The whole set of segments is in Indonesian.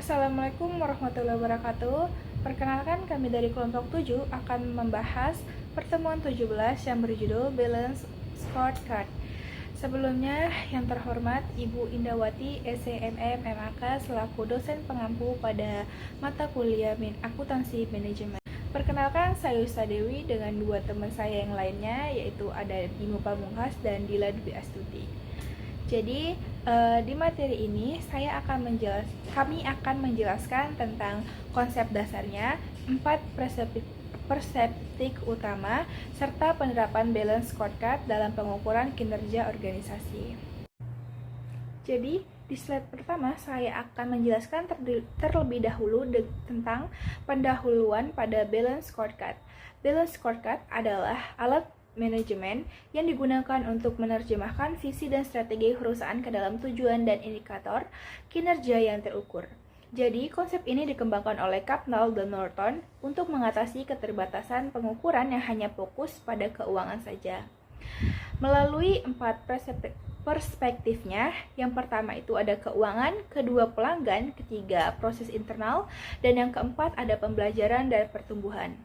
Assalamualaikum warahmatullahi wabarakatuh. Perkenalkan, kami dari kelompok 7 akan membahas pertemuan 17 yang berjudul Balance Scorecard. Sebelumnya, yang terhormat Ibu Indawati, SCMM MAK selaku dosen pengampu pada mata kuliah Akuntansi Manajemen. Perkenalkan, saya Yusta Dewi dengan dua teman saya yang lainnya, yaitu ada Dimo Pamungkas dan Dila Dwi Astuti. Jadi di materi ini kami akan menjelaskan tentang konsep dasarnya, 4 perseptik utama, serta penerapan balance scorecard dalam pengukuran kinerja organisasi. Jadi di slide pertama saya akan menjelaskan terlebih dahulu tentang pendahuluan pada balance scorecard. Balance scorecard adalah alat manajemen yang digunakan untuk menerjemahkan visi dan strategi perusahaan ke dalam tujuan dan indikator kinerja yang terukur. Jadi, konsep ini dikembangkan oleh Capnall dan Norton untuk mengatasi keterbatasan pengukuran yang hanya fokus pada keuangan saja. Melalui 4 perspektifnya, yang pertama itu ada keuangan, kedua pelanggan, ketiga proses internal, dan yang keempat ada pembelajaran dan pertumbuhan.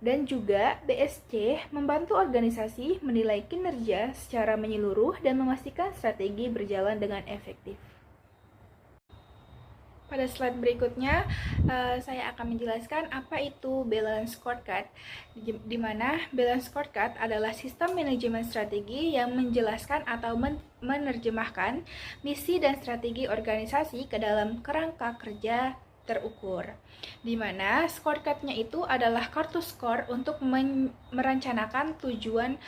Dan juga BSC membantu organisasi menilai kinerja secara menyeluruh dan memastikan strategi berjalan dengan efektif. Pada slide berikutnya, saya akan menjelaskan apa itu balance scorecard, di mana balance scorecard adalah sistem manajemen strategi yang menjelaskan atau menerjemahkan misi dan strategi organisasi ke dalam kerangka kerja terukur, di mana scorecard-nya itu adalah kartu skor untuk merencanakan tujuan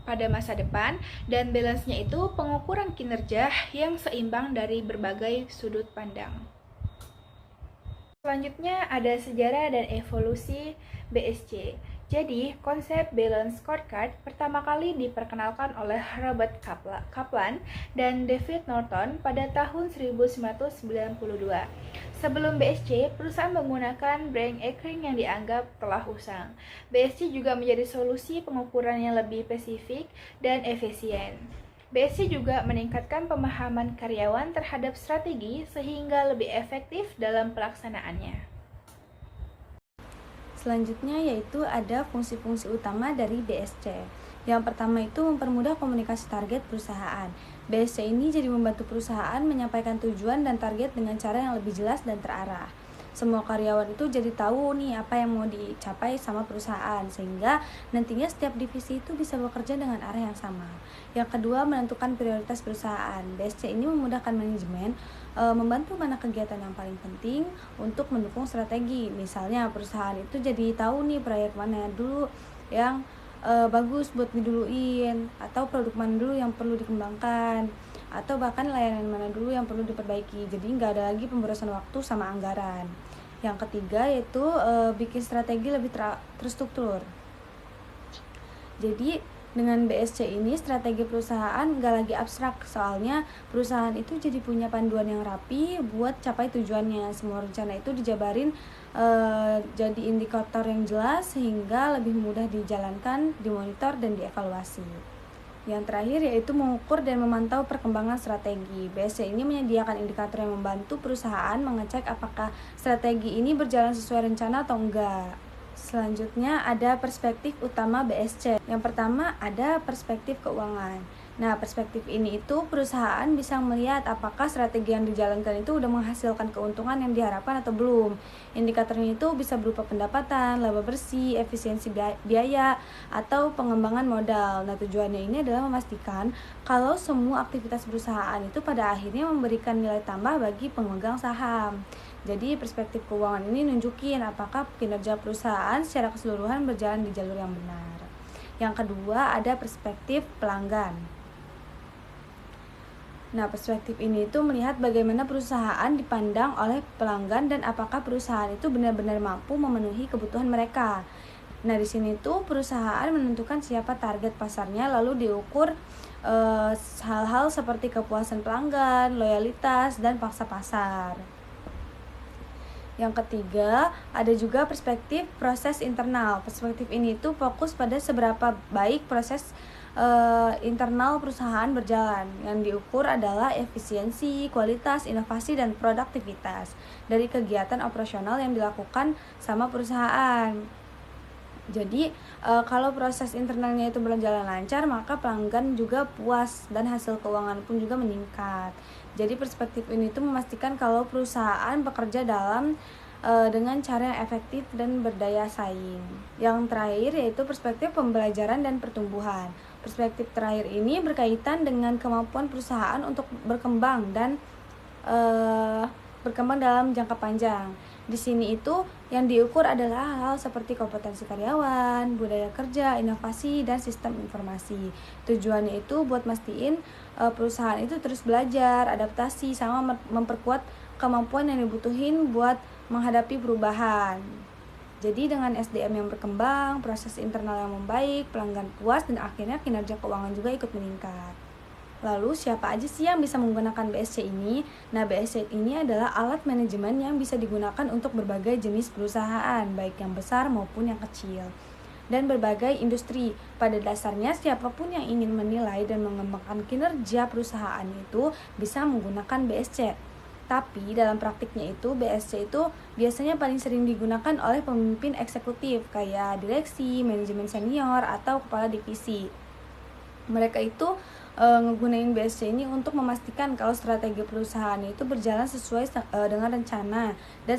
pada masa depan, dan balance-nya itu pengukuran kinerja yang seimbang dari berbagai sudut pandang. Selanjutnya ada sejarah dan evolusi BSC. Jadi, konsep balance scorecard pertama kali diperkenalkan oleh Robert Kaplan dan David Norton pada tahun 1992. Sebelum BSC, perusahaan menggunakan brand Ekring yang dianggap telah usang. BSC juga menjadi solusi pengukuran yang lebih spesifik dan efisien. BSC juga meningkatkan pemahaman karyawan terhadap strategi sehingga lebih efektif dalam pelaksanaannya. Selanjutnya yaitu ada fungsi-fungsi utama dari BSC. Yang pertama itu mempermudah komunikasi target perusahaan. BSC ini jadi membantu perusahaan menyampaikan tujuan dan target dengan cara yang lebih jelas dan terarah. Semua karyawan itu jadi tahu nih apa yang mau dicapai sama perusahaan, sehingga nantinya setiap divisi itu bisa bekerja dengan arah yang sama. Yang kedua, menentukan prioritas perusahaan. BSC ini memudahkan manajemen membantu mana kegiatan yang paling penting untuk mendukung strategi. Misalnya perusahaan itu jadi tahu nih proyek mana dulu yang bagus buat diduluin, atau produk mana dulu yang perlu dikembangkan, atau bahkan layanan mana dulu yang perlu diperbaiki. Jadi nggak ada lagi pemborosan waktu sama anggaran. Yang ketiga yaitu bikin strategi lebih terstruktur. Jadi dengan BSC ini strategi perusahaan nggak lagi abstrak, soalnya perusahaan itu jadi punya panduan yang rapi buat capai tujuannya. Semua rencana itu dijabarin jadi indikator yang jelas sehingga lebih mudah dijalankan, dimonitor, dan dievaluasi. Yang terakhir yaitu mengukur dan memantau perkembangan strategi. BSC ini menyediakan indikator yang membantu perusahaan mengecek apakah strategi ini berjalan sesuai rencana atau enggak. Selanjutnya ada perspektif utama BSC. Yang pertama ada perspektif keuangan. Nah, perspektif ini itu perusahaan bisa melihat apakah strategi yang dijalankan itu udah menghasilkan keuntungan yang diharapkan atau belum. Indikatornya itu bisa berupa pendapatan, laba bersih, efisiensi biaya, atau pengembangan modal. Nah, tujuannya ini adalah memastikan kalau semua aktivitas perusahaan itu pada akhirnya memberikan nilai tambah bagi pemegang saham. Jadi perspektif keuangan ini nunjukin apakah kinerja perusahaan secara keseluruhan berjalan di jalur yang benar. Yang kedua ada perspektif pelanggan. Nah, perspektif ini itu melihat bagaimana perusahaan dipandang oleh pelanggan dan apakah perusahaan itu benar-benar mampu memenuhi kebutuhan mereka. Nah, di sini tuh perusahaan menentukan siapa target pasarnya, lalu diukur hal-hal seperti kepuasan pelanggan, loyalitas, dan pangsa pasar. Yang ketiga, ada juga perspektif proses internal. Perspektif ini tuh fokus pada seberapa baik proses internal perusahaan berjalan. Yang diukur adalah efisiensi, kualitas, inovasi, dan produktivitas dari kegiatan operasional yang dilakukan sama perusahaan. Jadi kalau proses internalnya itu berjalan lancar, maka pelanggan juga puas dan hasil keuangan pun juga meningkat. Jadi perspektif ini tuh memastikan kalau perusahaan bekerja dengan cara yang efektif dan berdaya saing. Yang terakhir yaitu perspektif pembelajaran dan pertumbuhan. Perspektif terakhir ini berkaitan dengan kemampuan perusahaan untuk berkembang dan berkembang dalam jangka panjang. Di sini itu yang diukur adalah hal-hal seperti kompetensi karyawan, budaya kerja, inovasi, dan sistem informasi. Tujuannya itu buat mastiin perusahaan itu terus belajar, adaptasi, sama memperkuat kemampuan yang dibutuhin buat menghadapi perubahan. Jadi dengan SDM yang berkembang, proses internal yang membaik, pelanggan puas, dan akhirnya kinerja keuangan juga ikut meningkat. Lalu siapa aja sih yang bisa menggunakan BSC ini? Nah, BSC ini adalah alat manajemen yang bisa digunakan untuk berbagai jenis perusahaan, baik yang besar maupun yang kecil, dan berbagai industri. Pada dasarnya, siapapun yang ingin menilai dan mengembangkan kinerja perusahaan itu bisa menggunakan BSC. Tapi dalam praktiknya itu, BSC itu biasanya paling sering digunakan oleh pemimpin eksekutif kayak direksi, manajemen senior, atau kepala divisi. Mereka itu ngegunain BSC ini untuk memastikan kalau strategi perusahaan itu berjalan sesuai dengan rencana dan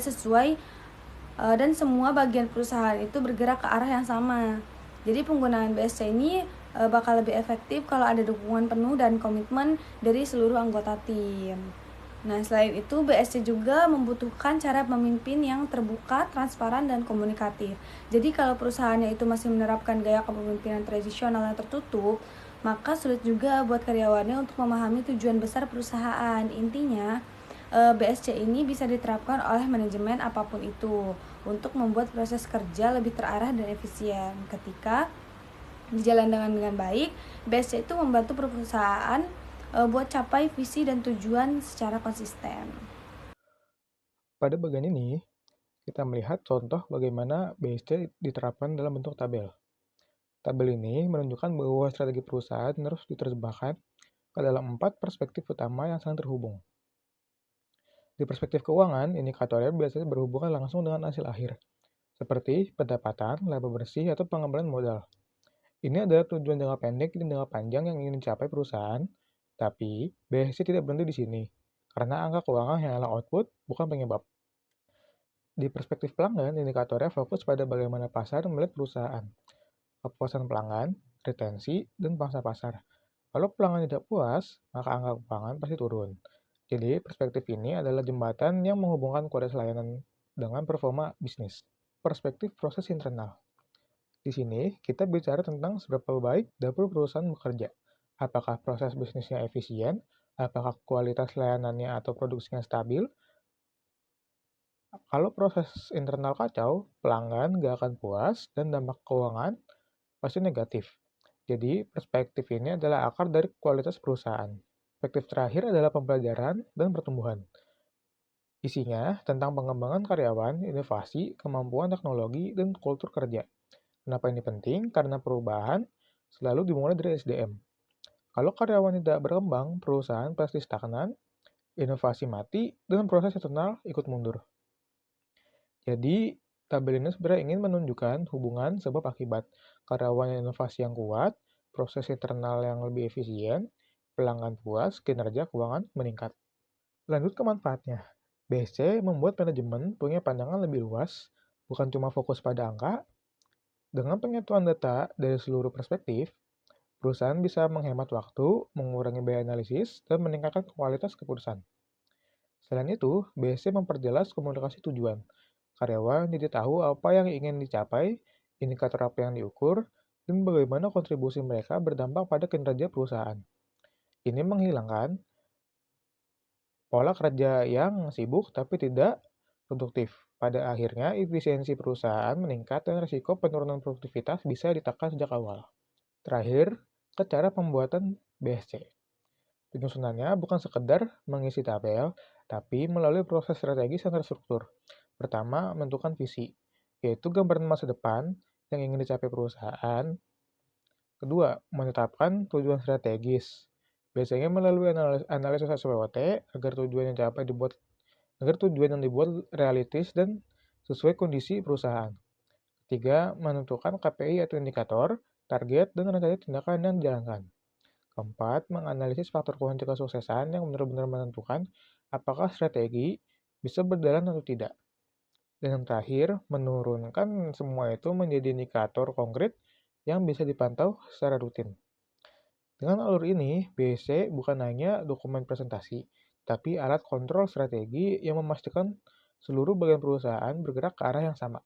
dan semua bagian perusahaan itu bergerak ke arah yang sama. Jadi penggunaan BSC ini bakal lebih efektif kalau ada dukungan penuh dan komitmen dari seluruh anggota tim. Nah, selain itu BSC juga membutuhkan cara pemimpin yang terbuka, transparan, dan komunikatif. Jadi kalau perusahaannya itu masih menerapkan gaya kepemimpinan tradisional yang tertutup, maka sulit juga buat karyawannya untuk memahami tujuan besar perusahaan. Intinya, BSC ini bisa diterapkan oleh manajemen apapun itu untuk membuat proses kerja lebih terarah dan efisien. Ketika dijalankan dengan baik, BSC itu membantu perusahaan buat capai visi dan tujuan secara konsisten. Pada bagian ini, kita melihat contoh bagaimana BSC diterapkan dalam bentuk tabel. Tabel ini menunjukkan bahwa strategi perusahaan harus diterjemahkan ke dalam 4 perspektif utama yang saling terhubung. Di perspektif keuangan, indikatornya biasanya berhubungan langsung dengan hasil akhir, seperti pendapatan, laba bersih, atau pengembangan modal. Ini adalah tujuan jangka pendek dan jangka panjang yang ingin dicapai perusahaan, tapi BSC tidak berhenti di sini, karena angka keuangan hanyalah output, bukan penyebab. Di perspektif pelanggan, indikatornya fokus pada bagaimana pasar melihat perusahaan, kepuasan pelanggan, retensi, dan pangsa pasar. Kalau pelanggan tidak puas, maka angka keuangan pasti turun. Jadi, perspektif ini adalah jembatan yang menghubungkan kualitas layanan dengan performa bisnis. Perspektif proses internal. Di sini, kita bicara tentang seberapa baik dapur perusahaan bekerja. Apakah proses bisnisnya efisien, apakah kualitas layanannya atau produksinya stabil. Kalau proses internal kacau, pelanggan nggak akan puas dan dampak keuangan pasti negatif. Jadi, perspektif ini adalah akar dari kualitas perusahaan. Perspektif terakhir adalah pembelajaran dan pertumbuhan. Isinya tentang pengembangan karyawan, inovasi, kemampuan teknologi, dan kultur kerja. Kenapa ini penting? Karena perubahan selalu dimulai dari SDM. Kalau karyawan tidak berkembang, perusahaan pasti stagnan, inovasi mati, dan proses internal ikut mundur. Jadi, tabel ini sebenarnya ingin menunjukkan hubungan sebab akibat. Karyawan yang inovasi yang kuat, proses internal yang lebih efisien, pelanggan puas, kinerja keuangan meningkat. Lanjut ke manfaatnya. BSC membuat manajemen punya pandangan lebih luas, bukan cuma fokus pada angka. Dengan penyatuan data dari seluruh perspektif, perusahaan bisa menghemat waktu, mengurangi biaya analisis, dan meningkatkan kualitas keputusan. Selain itu, BSC memperjelas komunikasi tujuan. Karyawan jadi tahu apa yang ingin dicapai, indikator apa yang diukur, dan bagaimana kontribusi mereka berdampak pada kinerja perusahaan. Ini menghilangkan pola kerja yang sibuk tapi tidak produktif. Pada akhirnya, efisiensi perusahaan meningkat dan risiko penurunan produktivitas bisa ditekan sejak awal. Terakhir, ke cara pembuatan BSC. Penyusunannya bukan sekedar mengisi tabel, tapi melalui proses strategis yang terstruktur. Pertama, menentukan visi, yaitu gambaran masa depan yang ingin dicapai perusahaan. Kedua, menetapkan tujuan strategis. Biasanya melalui analisis SWOT agar tujuan yang dibuat realistis dan sesuai kondisi perusahaan. Ketiga, menentukan KPI atau indikator, target, dan rencana tindakan yang dijalankan. Keempat, menganalisis faktor kunci kesuksesan yang benar-benar menentukan apakah strategi bisa berjalan atau tidak. Dan yang terakhir, menurunkan semua itu menjadi indikator konkret yang bisa dipantau secara rutin. Dengan alur ini, BC bukan hanya dokumen presentasi, tapi alat kontrol strategi yang memastikan seluruh bagian perusahaan bergerak ke arah yang sama.